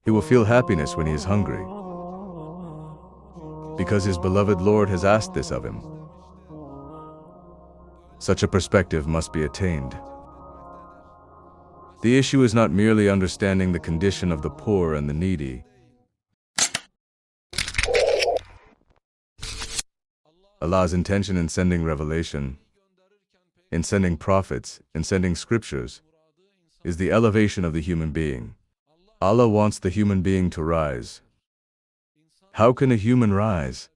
He will feel happiness when he is hungry, because his beloved Lord has asked this of him. Such a perspective must be attained. The issue is not merely understanding the condition of the poor and the needy. Allah's intention in sending revelation, in sending prophets, in sending scriptures, is the elevation of the human being. Allah wants the human being to rise. How can a human rise?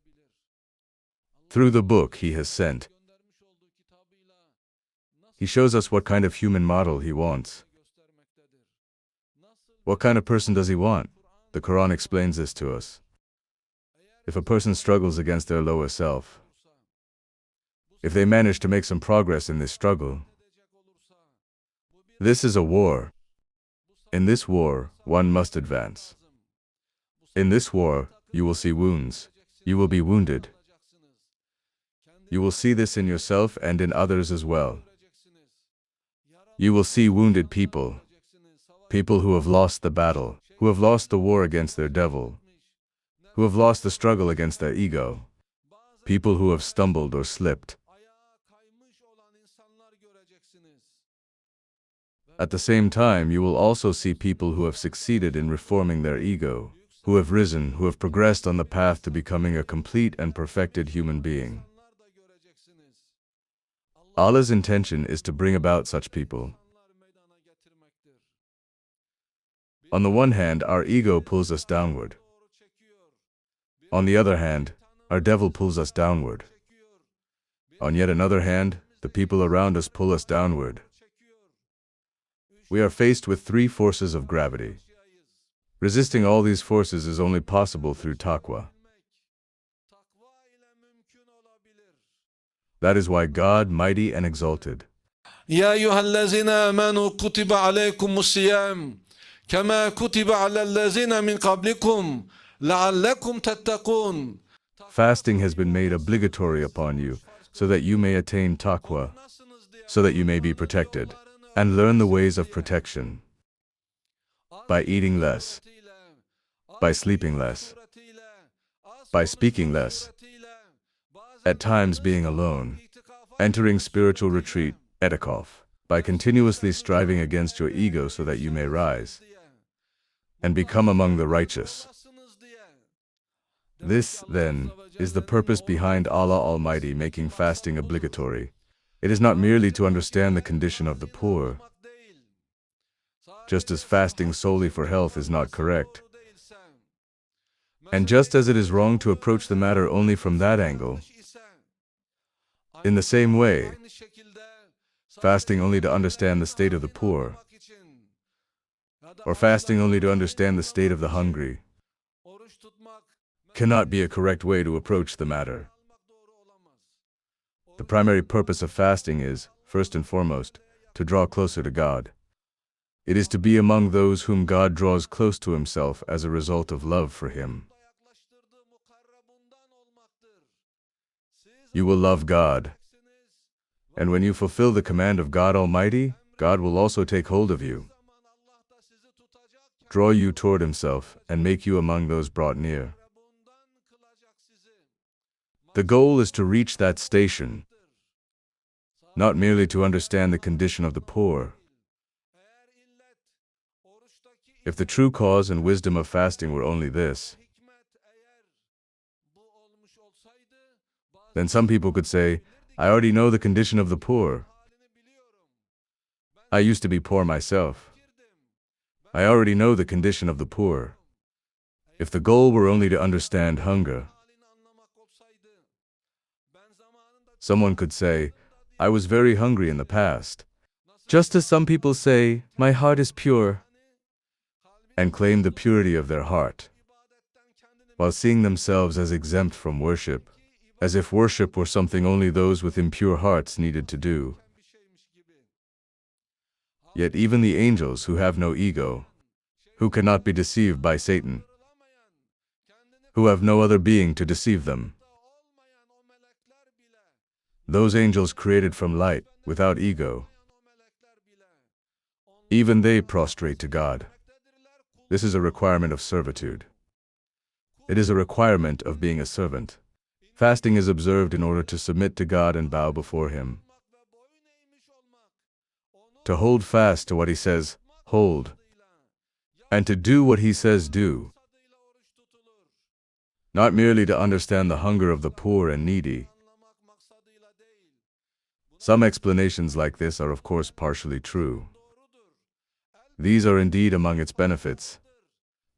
Through the book He has sent. He shows us what kind of human model He wants. What kind of person does He want? The Quran explains this to us. If a person struggles against their lower self, if they manage to make some progress in this struggle, this is a war. In this war, one must advance. In this war, you will see wounds. You will be wounded. You will see this in yourself and in others as well. You will see wounded people, people who have lost the battle, who have lost the war against their devil, who have lost the struggle against their ego, people who have stumbled or slipped. At the same time, you will also see people who have succeeded in reforming their ego, who have risen, who have progressed on the path to becoming a complete and perfected human being. Allah's intention is to bring about such people. On the one hand, our ego pulls us downward. On the other hand, our devil pulls us downward. On yet another hand, the people around us pull us downward. We are faced with three forces of gravity. Resisting all these forces is only possible through taqwa. That is why God, mighty and exalted, يا أيها الذين آمنوا كتب عليكم الصيام كما كتب على الذين من قبلكم لعلكم تتقون. fasting has been made obligatory upon you, so that you may attain taqwa, so that you may be protected, and learn the ways of protection. By eating less, by sleeping less, by speaking less, at times being alone, entering spiritual retreat, etikaf, by continuously striving against your ego so that you may rise and become among the righteous. This, then, is the purpose behind Allah Almighty making fasting obligatory. It is not merely to understand the condition of the poor, just as fasting solely for health is not correct, and just as it is wrong to approach the matter only from that angle. In the same way, fasting only to understand the state of the poor, or fasting only to understand the state of the hungry, cannot be a correct way to approach the matter. The primary purpose of fasting is, first and foremost, to draw closer to God. It is to be among those whom God draws close to Himself as a result of love for Him. You will love God, and when you fulfill the command of God Almighty, God will also take hold of you, draw you toward Himself, and make you among those brought near. The goal is to reach that station, not merely to understand the condition of the poor. If the true cause and wisdom of fasting were only this, then some people could say, I already know the condition of the poor. I used to be poor myself. I already know the condition of the poor. If the goal were only to understand hunger, someone could say, I was very hungry in the past. Just as some people say, my heart is pure, and claim the purity of their heart, while seeing themselves as exempt from worship, as if worship were something only those with impure hearts needed to do. Yet even the angels who have no ego, who cannot be deceived by Satan, who have no other being to deceive them, those angels created from light, without ego, even they prostrate to God. This is a requirement of servitude. It is a requirement of being a servant. Fasting is observed in order to submit to God and bow before Him. To hold fast to what He says, hold, and to do what He says, do. Not merely to understand the hunger of the poor and needy. Some explanations like this are of course partially true. These are indeed among its benefits,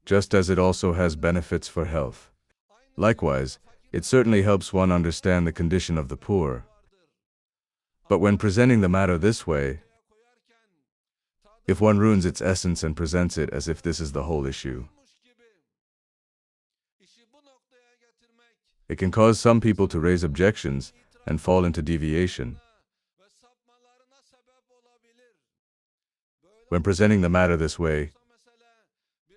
just as it also has benefits for health. Likewise, it certainly helps one understand the condition of the poor. But when presenting the matter this way, if one ruins its essence and presents it as if this is the whole issue, it can cause some people to raise objections and fall into deviation. When presenting the matter this way,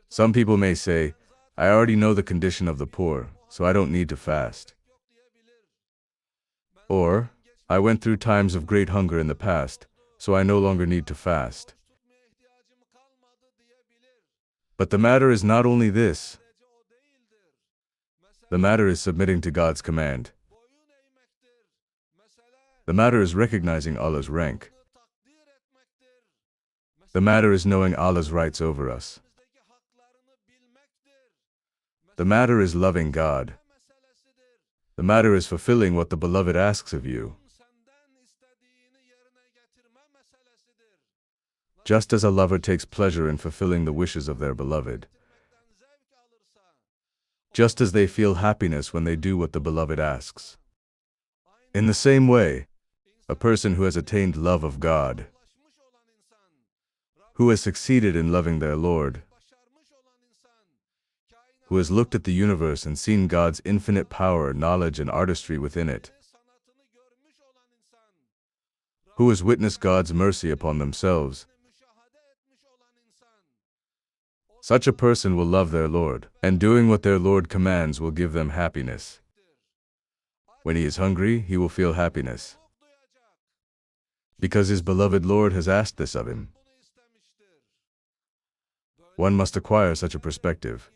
some people may say, I already know the condition of the poor, so I don't need to fast. Or, I went through times of great hunger in the past, so I no longer need to fast. But the matter is not only this. The matter is submitting to God's command. The matter is recognizing Allah's rank. The matter is knowing Allah's rights over us. The matter is loving God. The matter is fulfilling what the Beloved asks of you. Just as a lover takes pleasure in fulfilling the wishes of their beloved, just as they feel happiness when they do what the Beloved asks. In the same way, a person who has attained love of God, who has succeeded in loving their Lord, who has looked at the universe and seen God's infinite power, knowledge, and artistry within it, who has witnessed God's mercy upon themselves, such a person will love their Lord, and doing what their Lord commands will give them happiness. When he is hungry, he will feel happiness, because his beloved Lord has asked this of him. One must acquire such a perspective.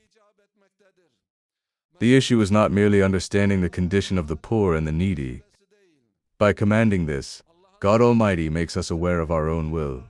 The issue is not merely understanding the condition of the poor and the needy. By commanding this, God Almighty makes us aware of our own will.